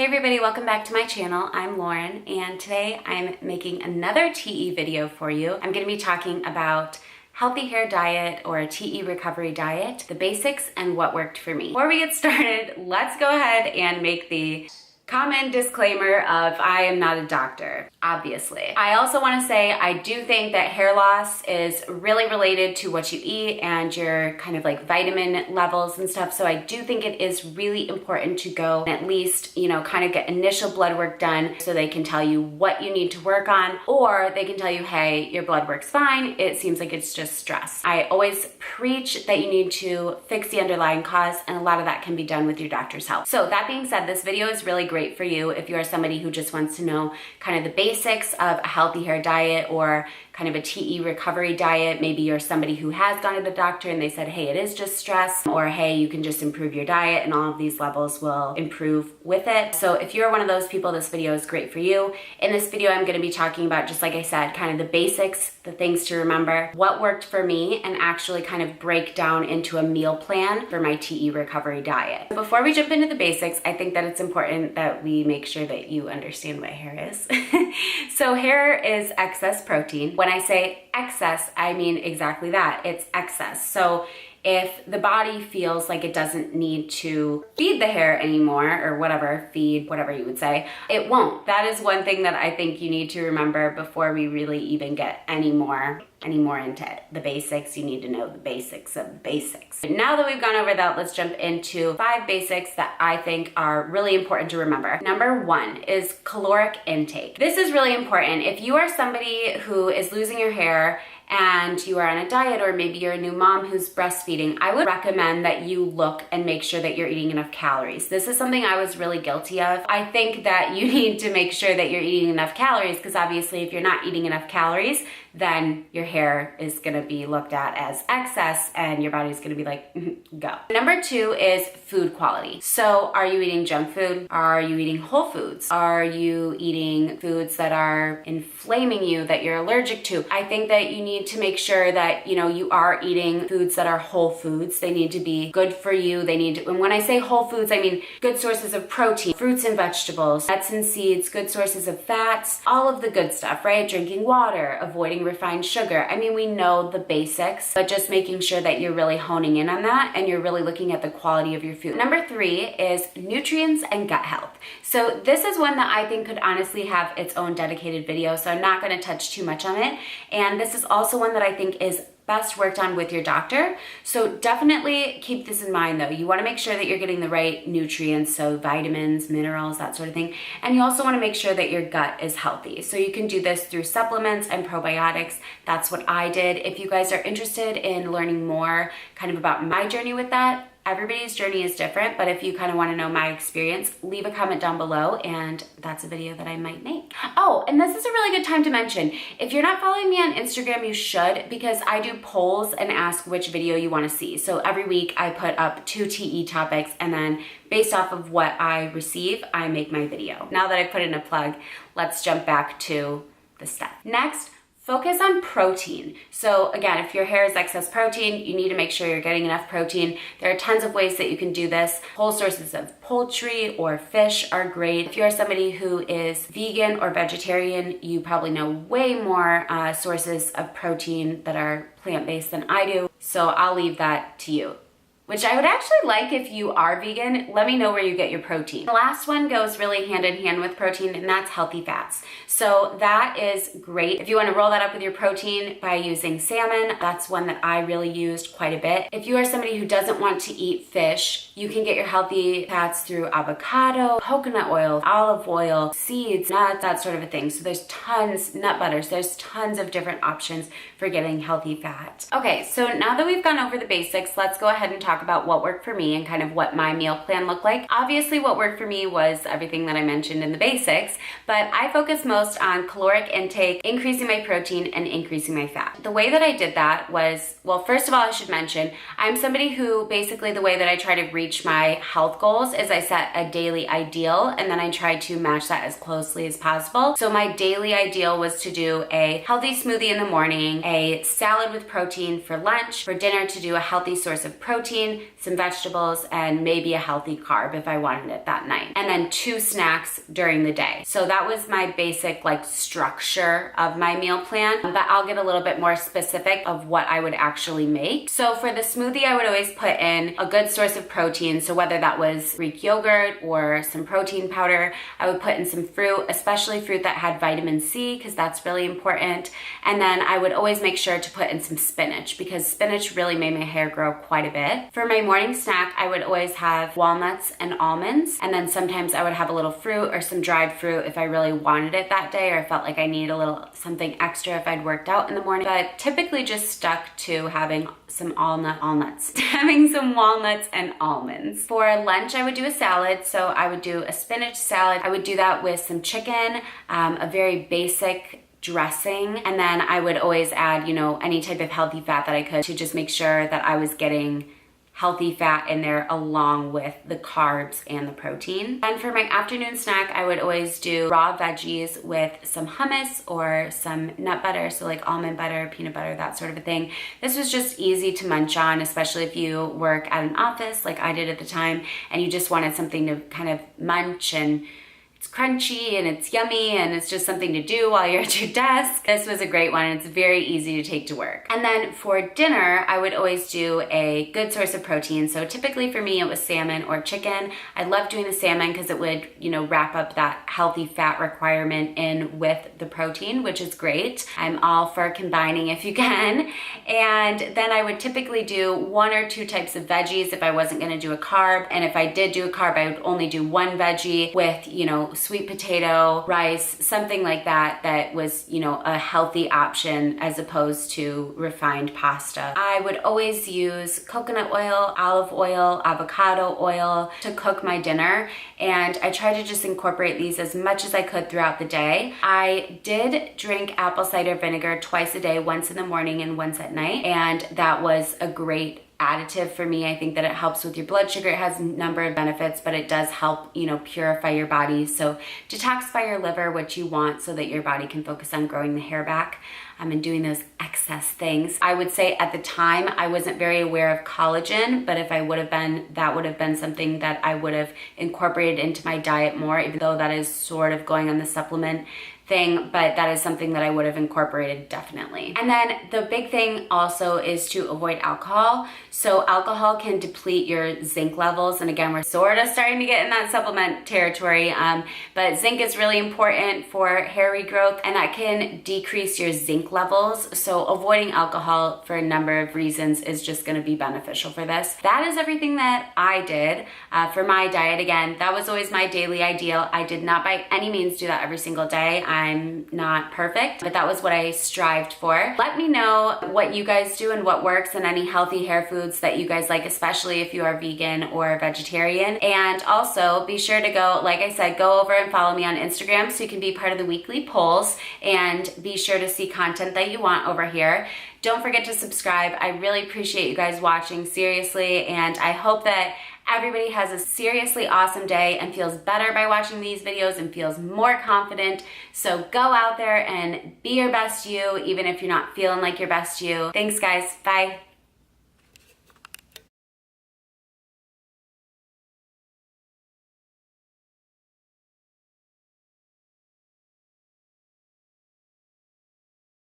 Hey everybody, welcome back to my channel. I'm Lauren, and today I'm making another TE video for you. I'm going to be talking about healthy hair diet or a TE recovery diet, the basics, and what worked for me. Before we get started, let's go ahead and make the common disclaimer of I am not a doctor, obviously. I also want to say I do think that hair loss is really related to what you eat and your kind of like vitamin levels and stuff. So I do think it is really important to go and at least, kind of get initial blood work done so they can tell you what you need to work on, or they can tell you, hey, your blood work's fine. It seems like it's just stress. I always preach that you need to fix the underlying cause, and a lot of that can be done with your doctor's help. So that being said, this video is really great for you if you are somebody who just wants to know kind of the basics of a healthy hair diet or kind of a TE recovery diet. Maybe you're somebody who has gone to the doctor and they said, hey, it is just stress, or hey, you can just improve your diet and all of these levels will improve with it. So if you're one of those people, this video is great for you. In this video, I'm going to be talking about, just like I said, kind of the basics, the things to remember, what worked for me, and actually kind of break down into a meal plan for my TE recovery diet. Before we jump into the basics, I think that it's important that we make sure that you understand what hair is. So hair is excess protein. When I say excess, I mean exactly that. It's excess. So if the body feels like it doesn't need to feed the hair anymore, or feed whatever you would say, it won't. That is one thing that I think you need to remember before we really even get any more into the basics. You need to know the basics of the basics. Now that we've gone over that, let's jump into 5 basics that I think are really important to remember. Number 1 is caloric intake. This is really important. If you are somebody who is losing your hair and you are on a diet, or maybe you're a new mom who's breastfeeding, I would recommend that you look and make sure that you're eating enough calories. This is something I was really guilty of. I think that you need to make sure that you're eating enough calories, because obviously if you're not eating enough calories, then your hair is gonna be looked at as excess and your body's gonna be like, go. Number 2 is food quality. So are you eating junk food? Are you eating whole foods? Are you eating foods that are inflaming you, that you're allergic to? I think that you need to make sure that, you are eating foods that are whole foods. They need to be good for you. And when I say whole foods, I mean good sources of protein, fruits and vegetables, nuts and seeds, good sources of fats, all of the good stuff, right? Drinking water, avoiding refined sugar. I mean, we know the basics, but just making sure that you're really honing in on that and you're really looking at the quality of your food. Number 3 is nutrients and gut health. So this is one that I think could honestly have its own dedicated video, so I'm not going to touch too much on it. And this is also one that I think is best worked on with your doctor. So definitely keep this in mind though. You want to make sure that you're getting the right nutrients, so vitamins, minerals, that sort of thing. And you also want to make sure that your gut is healthy. So you can do this through supplements and probiotics. That's what I did. If you guys are interested in learning more kind of about my journey with that, everybody's journey is different, but if you kind of want to know my experience, leave a comment down below and that's a video that I might make. Oh, and this is a really good time to mention, if you're not following me on Instagram, you should, because I do polls and ask which video you want to see. So every week I put up 2 TE topics, and then based off of what I receive, I make my video. Now that I put in a plug, let's jump back to the stuff. Next, focus on protein. So again, if your hair is excess protein, you need to make sure you're getting enough protein. There are tons of ways that you can do this. Whole sources of poultry or fish are great. If you're somebody who is vegan or vegetarian, you probably know way more sources of protein that are plant-based than I do. So I'll leave that to you. Which I would actually like if you are vegan, let me know where you get your protein. The last one goes really hand in hand with protein, and that's healthy fats. So that is great. If you want to roll that up with your protein by using salmon, that's one that I really used quite a bit. If you are somebody who doesn't want to eat fish, you can get your healthy fats through avocado, coconut oil, olive oil, seeds, nuts, that sort of a thing. So there's tons, nut butters, there's tons of different options for getting healthy fat. Okay, so now that we've gone over the basics, let's go ahead and talk about what worked for me and kind of what my meal plan looked like. Obviously, what worked for me was everything that I mentioned in the basics, but I focused most on caloric intake, increasing my protein, and increasing my fat. The way that I did that was, well, first of all, I should mention, I'm somebody who basically the way that I try to reach my health goals is I set a daily ideal, and then I try to match that as closely as possible. So my daily ideal was to do a healthy smoothie in the morning, a salad with protein for lunch, for dinner to do a healthy source of protein, protein, some vegetables, and maybe a healthy carb if I wanted it that night. And then 2 snacks during the day. So that was my basic like structure of my meal plan, but I'll get a little bit more specific of what I would actually make. So for the smoothie, I would always put in a good source of protein. So whether that was Greek yogurt or some protein powder, I would put in some fruit, especially fruit that had vitamin C, because that's really important. And then I would always make sure to put in some spinach, because spinach really made my hair grow quite a bit. For my morning snack, I would always have walnuts and almonds, and then sometimes I would have a little fruit or some dried fruit if I really wanted it that day, or I felt like I needed a little something extra if I'd worked out in the morning. But typically just stuck to having some having some walnuts and almonds. For lunch, I would do a salad. So I would do a spinach salad. I would do that with some chicken, a very basic dressing, and then I would always add, you know, any type of healthy fat that I could to just make sure that I was getting healthy fat in there along with the carbs and the protein. And for my afternoon snack, I would always do raw veggies with some hummus or some nut butter, so like almond butter, peanut butter, that sort of a thing. This was just easy to munch on, especially if you work at an office like I did at the time and you just wanted something to kind of munch, and it's crunchy and it's yummy and it's just something to do while you're at your desk. This was a great one. It's very easy to take to work. And then for dinner, I would always do a good source of protein. So typically for me, it was salmon or chicken. I love doing the salmon because it would, you know, wrap up that healthy fat requirement in with the protein, which is great. I'm all for combining if you can. And then I would typically do 1 or 2 types of veggies if I wasn't gonna do a carb. And if I did do a carb, I would only do 1 veggie with, you know, sweet potato, rice, something like that, that was, you know, a healthy option as opposed to refined pasta. I would always use coconut oil, olive oil, avocado oil to cook my dinner, and I try to just incorporate these as much as I could throughout the day. I did drink apple cider vinegar twice a day, once in the morning and once at night, and that was a great additive for me. I think that it helps with your blood sugar. It has a number of benefits, but it does help, you know, purify your body. So detoxify your liver, which you want so that your body can focus on growing the hair back and doing those excess things. I would say at the time, I wasn't very aware of collagen, but if I would have been, that would have been something that I would have incorporated into my diet more, even though that is sort of going on the supplement thing, but that is something that I would have incorporated definitely. And then the big thing also is to avoid alcohol. So alcohol can deplete your zinc levels. And again, we're sort of starting to get in that supplement territory, but zinc is really important for hair regrowth, and that can decrease your zinc levels. So avoiding alcohol for a number of reasons is just gonna be beneficial for this. That is everything that I did for my diet. Again, that was always my daily ideal. I did not by any means do that every single day. I'm not perfect, but that was what I strived for. Let me know what you guys do and what works, and any healthy hair foods that you guys like, especially if you are vegan or vegetarian. And also be sure to go, like I said, go over and follow me on Instagram so you can be part of the weekly polls, and be sure to see content that you want over here. Don't forget to subscribe. I really appreciate you guys watching, seriously, and I hope that everybody has a seriously awesome day and feels better by watching these videos and feels more confident. So go out there and be your best you, even if you're not feeling like your best you. Thanks, guys. Bye.